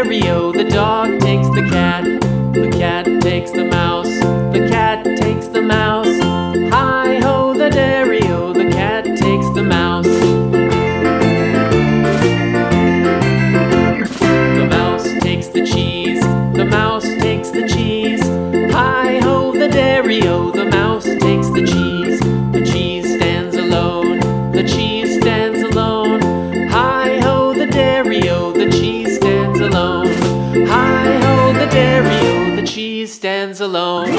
dairy-o, the dog takes the cat. The cat takes the mouse. The cat takes the mouse. Hi-ho, the dairy-o, the cat takes the mouse. The mouse takes the cheese. The mouse takes the cheese. Hi-ho, the dairy-o, the mouse takes the cheese. The cheese stands alone. The cheese stands alone. Hi-ho, the dairy-o, the cheese stands alone. Hi-ho, the dairy-o, the cheese stands alone.